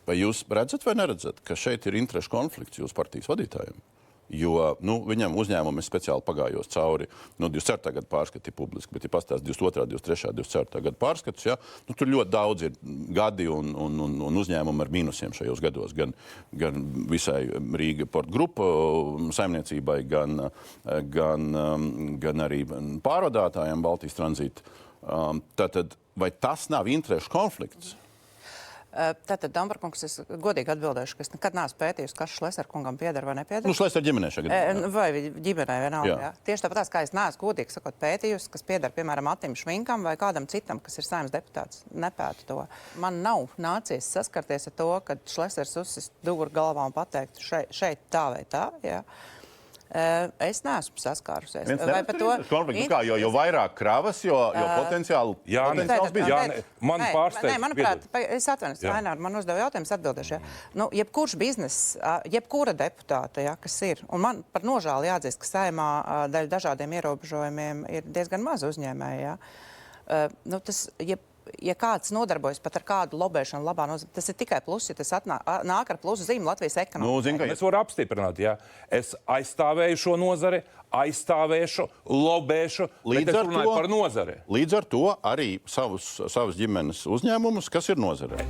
vai jūs redzat vai neredzat, ka šeit ir interešu konflikts jūsu partijas vadītājiem? Jo viņam uzņēmumi speciāli pagājos cauri 24. gada pārskati publiski, bet ja pastāst 22., 23., 24. gada pārskatus, ja, tur ļoti daudz ir gadi un uzņēmumi ar mīnusiem šajos gados, gan visai Rīga Port Grupa saimniecībai, gan arī pārvadātājiem Baltijas tranzīta. Tātad, vai tas nav interešu konflikts? Tātad, Domberkungs, es godīgi atbildēšu, ka es nekad neesmu pētījusi, kas Šlesera kungam pieder vai nepieder. Šlesera ģimenē šagad. Vai ģimenē vienalga, jā. Tieši tāpat kā es neesmu godīgi sakot pētījusi, kas pieder, piemēram, Atim Švinkam vai kādam citam, kas ir saimnes deputāts. Nepētu to. Man nav nācies saskarties ar to, kad Šlesers uzsist duguru galvā un pateikt šeit tā vai tā, jā. Es neesmu saskārusies. Vai par to? Jo vairāk kravas, jo potenciāli biznesa. Man pārsteidz. Nē, manuprāt, es atvainojos, Ainār, man uzdeva jautājums, atbildēšu. Ja. Nu, jebkurš biznes, jebkura deputāta, ja, kas ir, un man par nožēlu jāatzīst, ka Saeimā dēļ dažādiem ierobežojumiem ir diezgan maz uzņēmēji. Ja. Nu, tas, ja kāds nodarbojas pat ar kādu lobēšanu labā nozīmē, tas ir tikai pluss, ja tas nāk ar plusu zīmi Latvijas ekonomikā. Es varu apstiprināt, ja es aizstāvēju šo nozari, aizstāvēšu, lobēšu, bet es runāju par nozari. Līdz ar to arī savus ģimenes uzņēmumus, kas ir nozarē.